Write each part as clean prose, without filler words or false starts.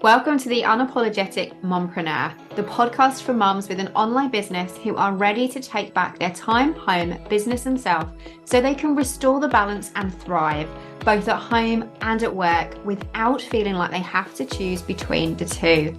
Welcome to the Unapologetic Mompreneur, the podcast for mums with an online business who are ready to take back their time, home, business, and self so they can restore the balance and thrive, both at home and at work, without feeling like they have to choose between the two.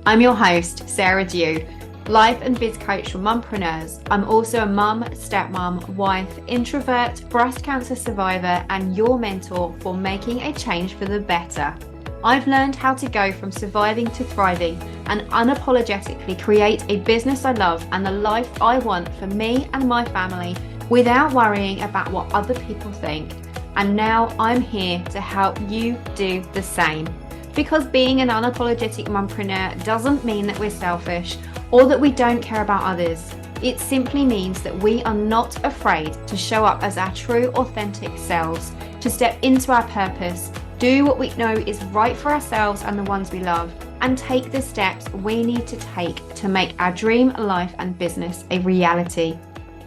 I'm your host, Sarah Dew, life and biz coach for mompreneurs. I'm also a mum, stepmom, wife, introvert, breast cancer survivor, and your mentor for making a change for the better. I've learned how to go from surviving to thriving and unapologetically create a business I love and the life I want for me and my family without worrying about what other people think. And now I'm here to help you do the same. Because being an unapologetic mompreneur doesn't mean that we're selfish or that we don't care about others. It simply means that we are not afraid to show up as our true, authentic selves, to step into our purpose, do what we know is right for ourselves and the ones we love, and take the steps we need to take to make our dream life and business a reality.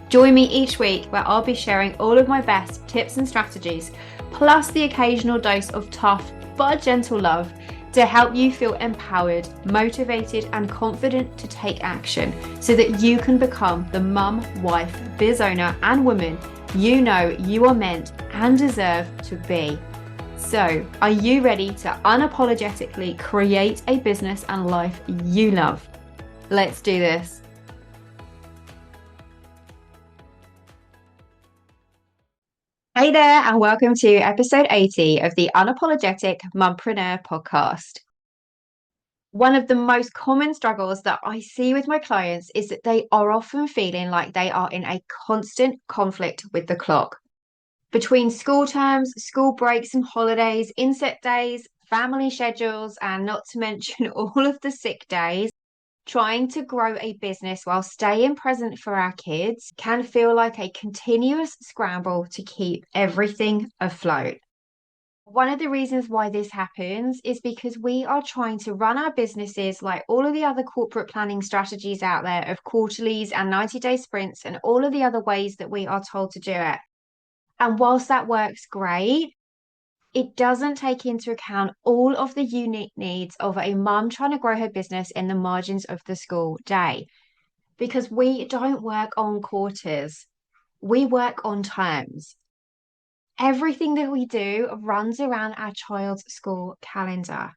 Join me each week where I'll be sharing all of my best tips and strategies, plus the occasional dose of tough but gentle love to help you feel empowered, motivated, and confident to take action so that you can become the mum, wife, biz owner, and woman you know you are meant and deserve to be. So, are you ready to unapologetically create a business and life you love? Let's do this. Hey there, and welcome to episode 80 of the Unapologetic Mompreneur podcast. One of the most common struggles that I see with my clients is that they are often feeling like they are in a constant conflict with the clock. Between school terms, school breaks and holidays, inset days, family schedules, and not to mention all of the sick days, trying to grow a business while staying present for our kids can feel like a continuous scramble to keep everything afloat. One of the reasons why this happens is because we are trying to run our businesses like all of the other corporate planning strategies out there of quarterlies and 90-day sprints and all of the other ways that we are told to do it. And whilst that works great, it doesn't take into account all of the unique needs of a mum trying to grow her business in the margins of the school day. Because we don't work on quarters, we work on terms. Everything that we do runs around our child's school calendar.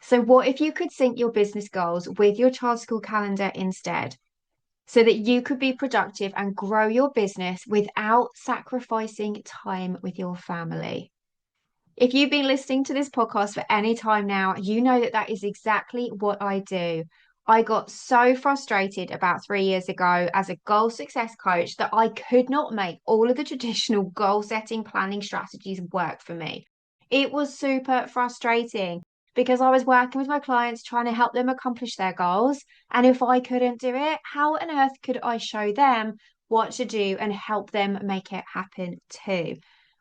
So, what if you could sync your business goals with your child's school calendar instead? So that you could be productive and grow your business without sacrificing time with your family. If you've been listening to this podcast for any time now, you know that that is exactly what I do. I got so frustrated about 3 years ago as a goal success coach that I could not make all of the traditional goal setting planning strategies work for me. It was super frustrating because I was working with my clients trying to help them accomplish their goals. And if I couldn't do it, how on earth could I show them what to do and help them make it happen too?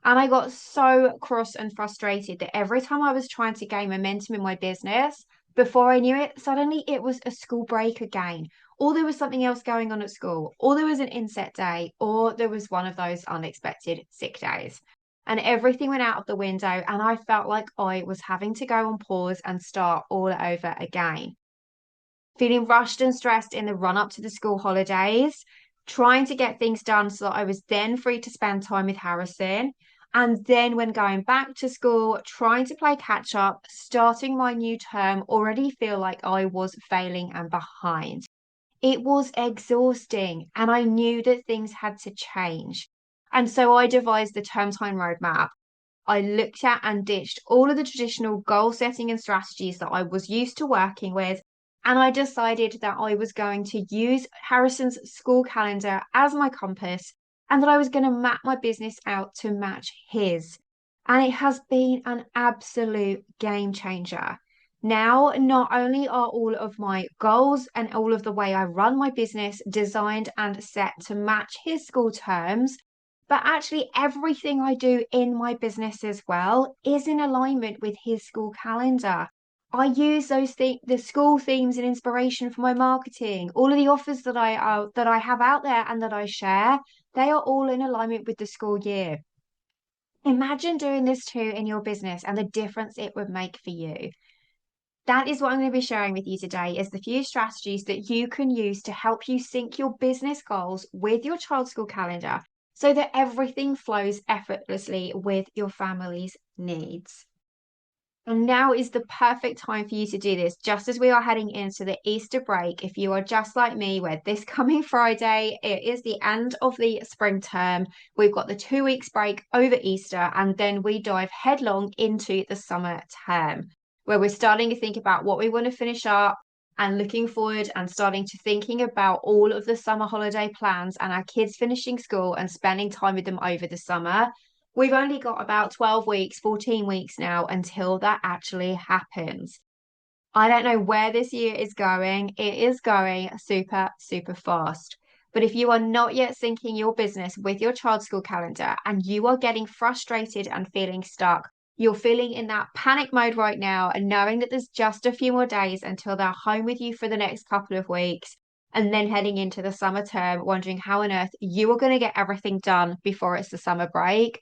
And I got so cross and frustrated that every time I was trying to gain momentum in my business, before I knew it, suddenly it was a school break again, or there was something else going on at school, or there was an inset day, or there was one of those unexpected sick days. And everything went out of the window, and I felt like I was having to go on pause and start all over again. Feeling rushed and stressed in the run up to the school holidays, trying to get things done so that I was then free to spend time with Harrison. And then when going back to school, trying to play catch up, starting my new term, already feel like I was failing and behind. It was exhausting, and I knew that things had to change. And so I devised the term time roadmap. I looked at and ditched all of the traditional goal setting and strategies that I was used to working with. And I decided that I was going to use Harrison's school calendar as my compass and that I was going to map my business out to match his. And it has been an absolute game changer. Now, not only are all of my goals and all of the way I run my business designed and set to match his school terms, but actually everything I do in my business as well is in alignment with his school calendar. I use the school themes and inspiration for my marketing. All of the offers that I have out there and that I share, they are all in alignment with the school year. Imagine doing this too in your business and the difference it would make for you. That is what I'm going to be sharing with you today is the few strategies that you can use to help you sync your business goals with your child's school calendar so that everything flows effortlessly with your family's needs. And now is the perfect time for you to do this, just as we are heading into the Easter break. If you are just like me, where this coming Friday, it is the end of the spring term. We've got the 2 weeks break over Easter, and then we dive headlong into the summer term, where we're starting to think about what we want to finish up and looking forward and starting to thinking about all of the summer holiday plans and our kids finishing school and spending time with them over the summer. We've only got about 12 weeks, 14 weeks now until that actually happens. I don't know where this year is going. It is going super, super fast. But if you are not yet syncing your business with your child's school calendar and you are getting frustrated and feeling stuck, you're feeling in that panic mode right now and knowing that there's just a few more days until they're home with you for the next couple of weeks and then heading into the summer term, wondering how on earth you are going to get everything done before it's the summer break.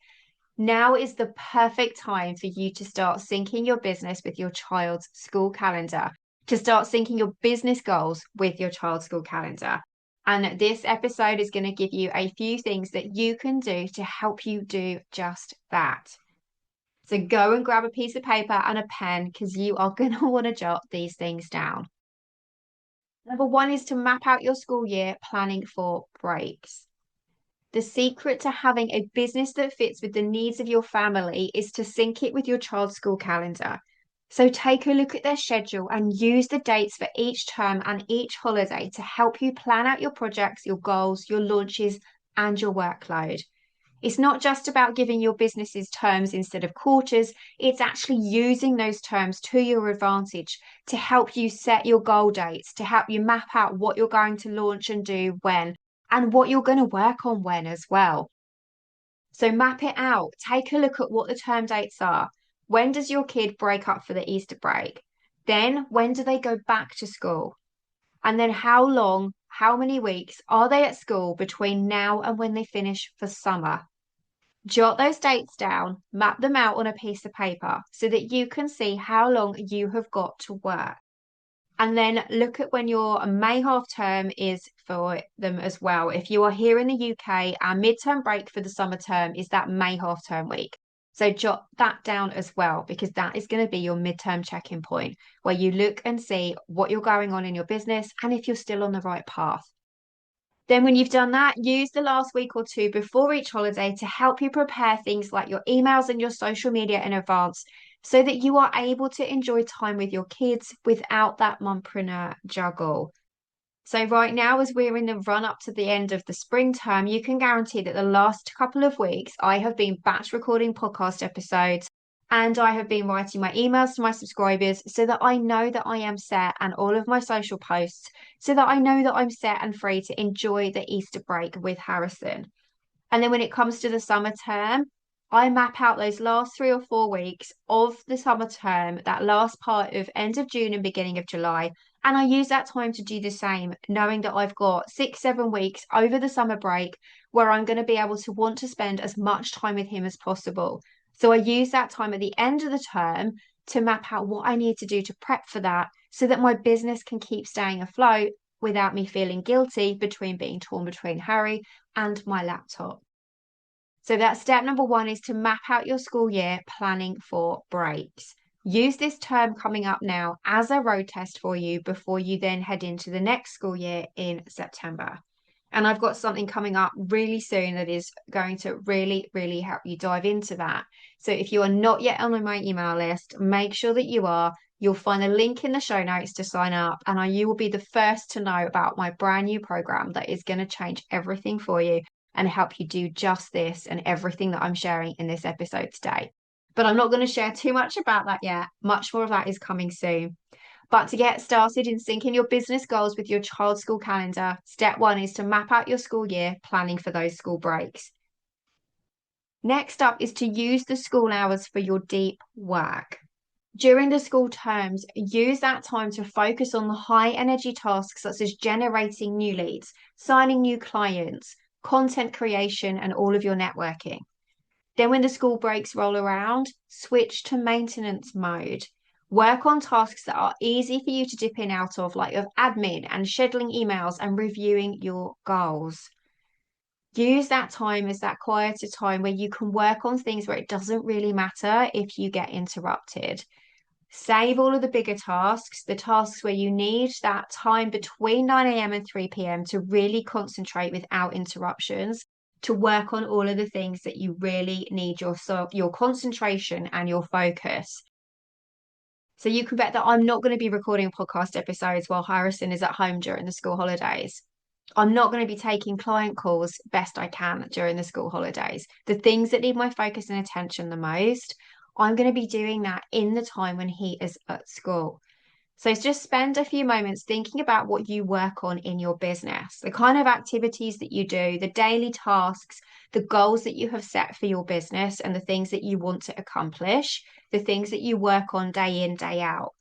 Now is the perfect time for you to start syncing your business with your child's school calendar, to start syncing your business goals with your child's school calendar. And this episode is going to give you a few things that you can do to help you do just that. So go and grab a piece of paper and a pen because you are going to want to jot these things down. Number one is to map out your school year planning for breaks. The secret to having a business that fits with the needs of your family is to sync it with your child's school calendar. So take a look at their schedule and use the dates for each term and each holiday to help you plan out your projects, your goals, your launches, and your workload. It's not just about giving your businesses terms instead of quarters, it's actually using those terms to your advantage to help you set your goal dates, to help you map out what you're going to launch and do when, and what you're going to work on when as well. So map it out. Take a look at what the term dates are. When does your kid break up for the Easter break? Then when do they go back to school? And then how long, how many weeks are they at school between now and when they finish for summer? Jot those dates down, map them out on a piece of paper so that you can see how long you have got to work. And then look at when your May half term is for them as well. If you are here in the UK, our midterm break for the summer term is that May half term week. So jot that down as well, because that is going to be your midterm check-in point where you look and see what you're going on in your business and if you're still on the right path. Then, when you've done that, use the last week or two before each holiday to help you prepare things like your emails and your social media in advance so that you are able to enjoy time with your kids without that mompreneur juggle. So, right now, as we're in the run up to the end of the spring term, you can guarantee that the last couple of weeks I have been batch recording podcast episodes and I have been writing my emails to my subscribers so that I know that I am set and all of my social posts so that I know that I'm set and free to enjoy the Easter break with Harrison. And then when it comes to the summer term, I map out those last 3 or 4 weeks of the summer term, that last part of end of June and beginning of July. And I use that time to do the same, knowing that I've got 6, 7 weeks over the summer break where I'm going to be able to want to spend as much time with him as possible. So I use that time at the end of the term to map out what I need to do to prep for that so that my business can keep staying afloat without me feeling guilty between being torn between Harry and my laptop. So that step number one is to map out your school year planning for breaks. Use this term coming up now as a road test for you before you then head into the next school year in September. And I've got something coming up really soon that is going to really, really help you dive into that. So if you are not yet on my email list, make sure that you are. You'll find a link in the show notes to sign up, and you will be the first to know about my brand new program that is going to change everything for you and help you do just this and everything that I'm sharing in this episode today. But I'm not going to share too much about that yet. Much more of that is coming soon. But to get started in syncing your business goals with your child's school calendar, step one is to map out your school year, planning for those school breaks. Next up is to use the school hours for your deep work. During the school terms, use that time to focus on the high energy tasks such as generating new leads, signing new clients, content creation, and all of your networking. Then when the school breaks roll around, switch to maintenance mode. Work on tasks that are easy for you to dip in out of, like of admin and scheduling emails and reviewing your goals. Use that time as that quieter time where you can work on things where it doesn't really matter if you get interrupted. Save all of the bigger tasks, the tasks where you need that time between 9 a.m. and 3 p.m. to really concentrate without interruptions, to work on all of the things that you really need your concentration and your focus. So you can bet that I'm not going to be recording podcast episodes while Harrison is at home during the school holidays. I'm not going to be taking client calls best I can during the school holidays. The things that need my focus and attention the most, I'm going to be doing that in the time when he is at school. So just spend a few moments thinking about what you work on in your business, the kind of activities that you do, the daily tasks, the goals that you have set for your business, and the things that you want to accomplish, the things that you work on day in, day out.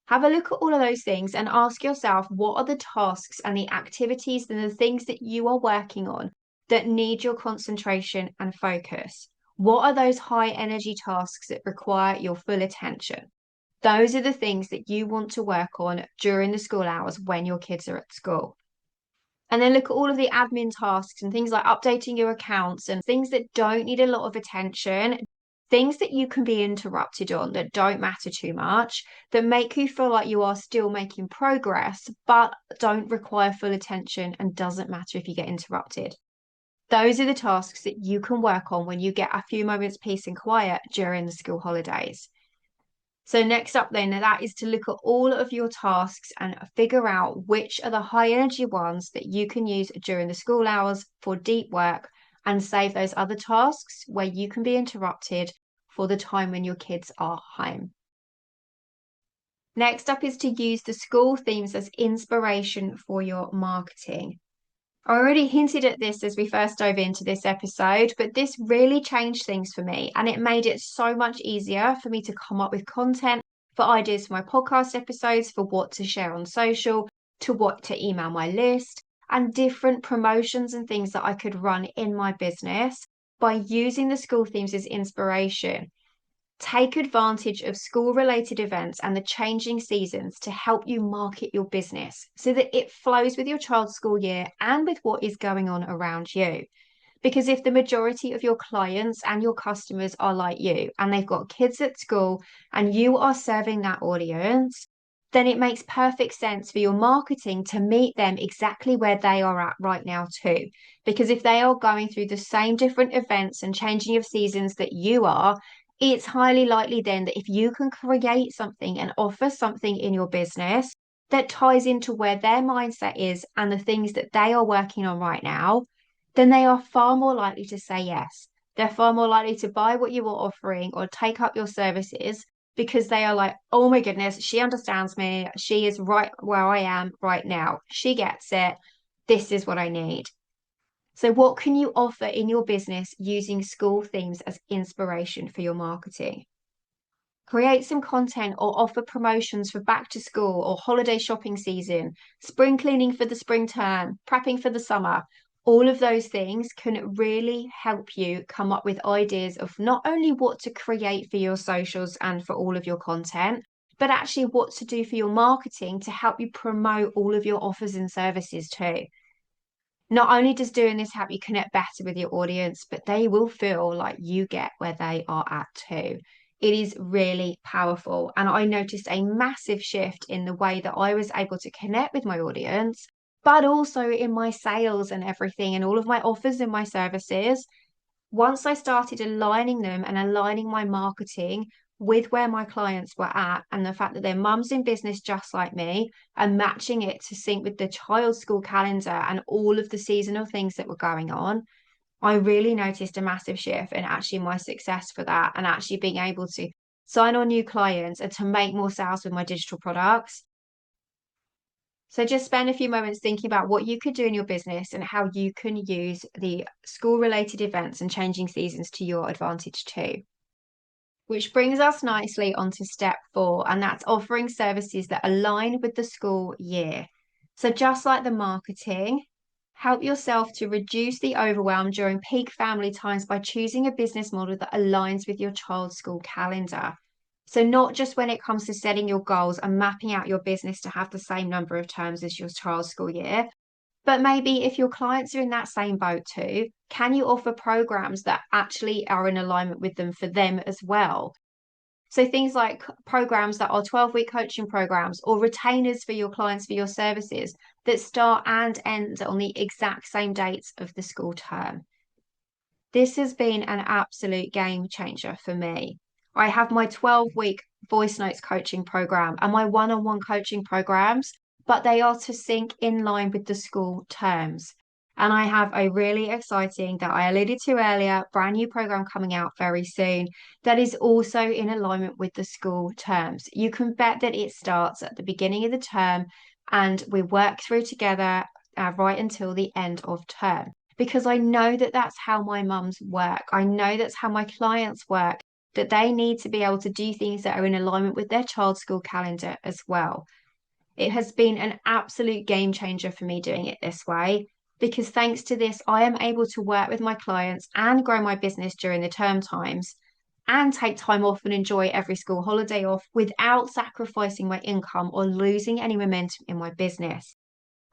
Have a look at all of those things and ask yourself, what are the tasks and the activities and the things that you are working on that need your concentration and focus? What are those high energy tasks that require your full attention? Those are the things that you want to work on during the school hours when your kids are at school. And then look at all of the admin tasks and things like updating your accounts and things that don't need a lot of attention, things that you can be interrupted on that don't matter too much, that make you feel like you are still making progress, but don't require full attention and doesn't matter if you get interrupted. Those are the tasks that you can work on when you get a few moments peace and quiet during the school holidays. So next up then, that is to look at all of your tasks and figure out which are the high energy ones that you can use during the school hours for deep work, and save those other tasks where you can be interrupted for the time when your kids are home. Next up is to use the school themes as inspiration for your marketing. I already hinted at this as we first dove into this episode, but this really changed things for me, and it made it so much easier for me to come up with content, for ideas for my podcast episodes, for what to share on social, to what to email my list, and different promotions and things that I could run in my business by using the school themes as inspiration. Take advantage of school related events and the changing seasons to help you market your business so that it flows with your child's school year and with what is going on around you. Because if the majority of your clients and your customers are like you and they've got kids at school and you are serving that audience, then it makes perfect sense for your marketing to meet them exactly where they are at right now, too. Because if they are going through the same different events and changing of seasons that you are, it's highly likely then that if you can create something and offer something in your business that ties into where their mindset is and the things that they are working on right now, then they are far more likely to say yes. They're far more likely to buy what you are offering or take up your services because they are like, oh my goodness, she understands me. She is right where I am right now. She gets it. This is what I need. So, what can you offer in your business using school themes as inspiration for your marketing? Create some content or offer promotions for back to school or holiday shopping season, spring cleaning for the spring term, prepping for the summer. All of those things can really help you come up with ideas of not only what to create for your socials and for all of your content, but actually what to do for your marketing to help you promote all of your offers and services too. Not only does doing this help you connect better with your audience, but they will feel like you get where they are at too. It is really powerful. And I noticed a massive shift in the way that I was able to connect with my audience, but also in my sales and everything and all of my offers and my services. Once I started aligning them and aligning my marketing with where my clients were at and the fact that their mum's in business just like me and matching it to sync with the child's school calendar and all of the seasonal things that were going on, I really noticed a massive shift in actually my success for that and actually being able to sign on new clients and to make more sales with my digital products. So just spend a few moments thinking about what you could do in your business and how you can use the school related events and changing seasons to your advantage too. Which brings us nicely onto step 4, and that's offering services that align with the school year. So just like the marketing, help yourself to reduce the overwhelm during peak family times by choosing a business model that aligns with your child's school calendar. So, not just when it comes to setting your goals and mapping out your business to have the same number of terms as your child's school year, but maybe if your clients are in that same boat too, can you offer programs that actually are in alignment with them for them as well? So things like programs that are 12-week coaching programs or retainers for your clients for your services that start and end on the exact same dates of the school term. This has been an absolute game changer for me. I have my 12-week voice notes coaching program and my one-on-one coaching programs, but they are to sync in line with the school terms. And I have a really exciting, that I alluded to earlier, brand new program coming out very soon that is also in alignment with the school terms. You can bet that it starts at the beginning of the term and we work through together right until the end of term because I know that that's how my mums work. I know that's how my clients work, that they need to be able to do things that are in alignment with their child's school calendar as well. It has been an absolute game changer for me doing it this way because thanks to this, I am able to work with my clients and grow my business during the term times and take time off and enjoy every school holiday off without sacrificing my income or losing any momentum in my business.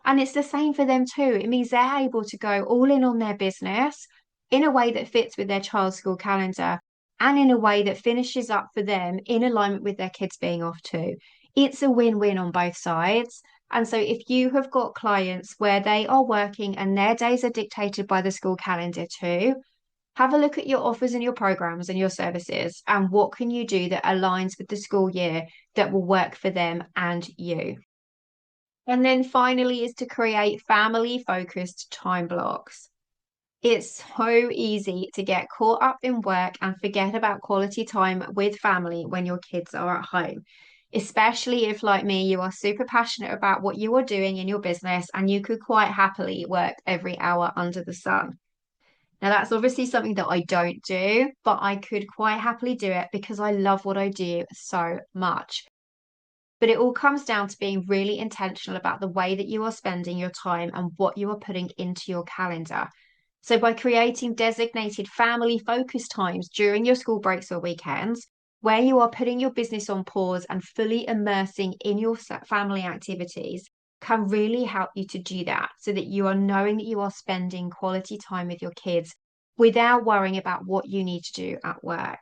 And it's the same for them too. It means they're able to go all in on their business in a way that fits with their child's school calendar and in a way that finishes up for them in alignment with their kids being off too. It's a win-win on both sides. And so if you have got clients where they are working and their days are dictated by the school calendar too, have a look at your offers and your programs and your services and what can you do that aligns with the school year that will work for them and you. And then finally is to create family focused time blocks. It's so easy to get caught up in work and forget about quality time with family when your kids are at home, especially if, like me, you are super passionate about what you are doing in your business and you could quite happily work every hour under the sun. Now, that's obviously something that I don't do, but I could quite happily do it because I love what I do so much. But it all comes down to being really intentional about the way that you are spending your time and what you are putting into your calendar. So, by creating designated family focus times during your school breaks or weekends, where you are putting your business on pause and fully immersing in your family activities, can really help you to do that so that you are knowing that you are spending quality time with your kids without worrying about what you need to do at work.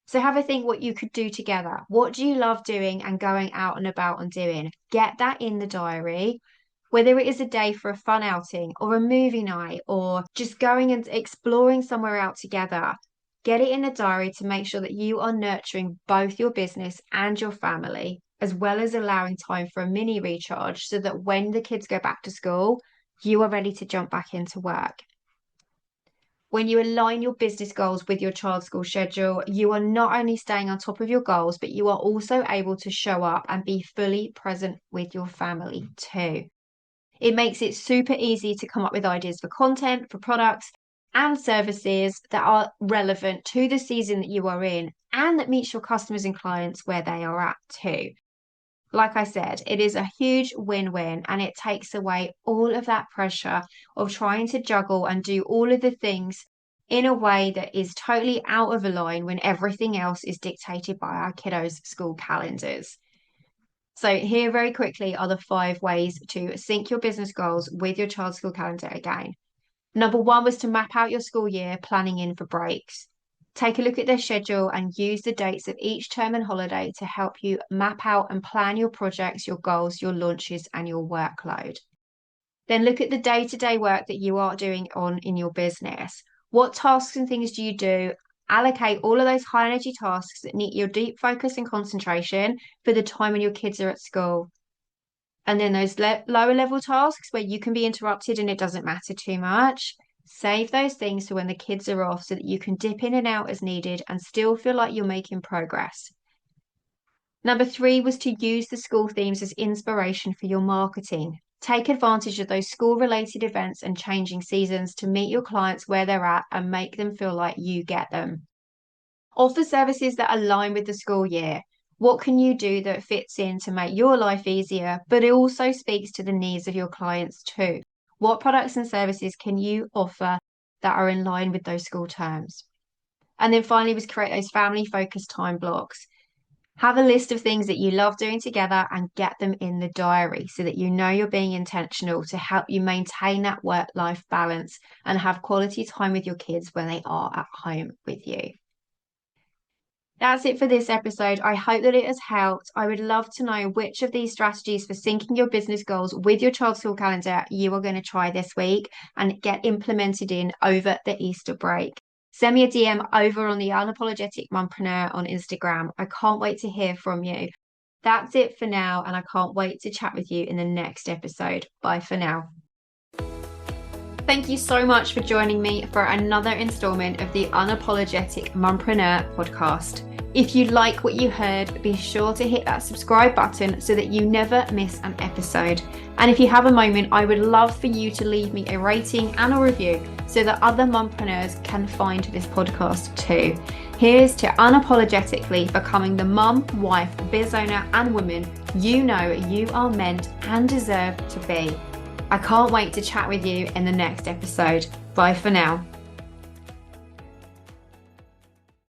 So have a think what you could do together. What do you love doing and going out and about and doing? Get that in the diary, whether it is a day for a fun outing or a movie night or just going and exploring somewhere out together. Get it in the diary to make sure that you are nurturing both your business and your family, as well as allowing time for a mini recharge so that when the kids go back to school, you are ready to jump back into work. When you align your business goals with your child's school schedule, you are not only staying on top of your goals, but you are also able to show up and be fully present with your family too. It makes it super easy to come up with ideas for content, for products, and services that are relevant to the season that you are in and that meets your customers and clients where they are at too. Like I said, it is a huge win-win and it takes away all of that pressure of trying to juggle and do all of the things in a way that is totally out of line when everything else is dictated by our kiddos' school calendars. So, here very quickly are the 5 ways to sync your business goals with your child's school calendar again. Number one was to map out your school year, planning in for breaks. Take a look at their schedule and use the dates of each term and holiday to help you map out and plan your projects, your goals, your launches, and your workload. Then look at the day-to-day work that you are doing on in your business. What tasks and things do you do? Allocate all of those high energy tasks that need your deep focus and concentration for the time when your kids are at school. And then those lower level tasks where you can be interrupted and it doesn't matter too much. Save those things for when the kids are off so that you can dip in and out as needed and still feel like you're making progress. Number 3 was to use the school themes as inspiration for your marketing. Take advantage of those school related events and changing seasons to meet your clients where they're at and make them feel like you get them. Offer services that align with the school year. What can you do that fits in to make your life easier, but it also speaks to the needs of your clients too? What products and services can you offer that are in line with those school terms? And then finally was create those family focused time blocks. Have a list of things that you love doing together and get them in the diary so that you know you're being intentional to help you maintain that work-life balance and have quality time with your kids when they are at home with you. That's it for this episode. I hope that it has helped. I would love to know which of these strategies for syncing your business goals with your child's school calendar you are going to try this week and get implemented in over the Easter break. Send me a DM over on the Unapologetic Mompreneur on Instagram. I can't wait to hear from you. That's it for now, and I can't wait to chat with you in the next episode. Bye for now. Thank you so much for joining me for another installment of the Unapologetic Mompreneur podcast. If you like what you heard, be sure to hit that subscribe button so that you never miss an episode. And if you have a moment, I would love for you to leave me a rating and a review so that other mompreneurs can find this podcast too. Here's to unapologetically becoming the mum, wife, biz owner, and woman you know you are meant and deserve to be. I can't wait to chat with you in the next episode. Bye for now.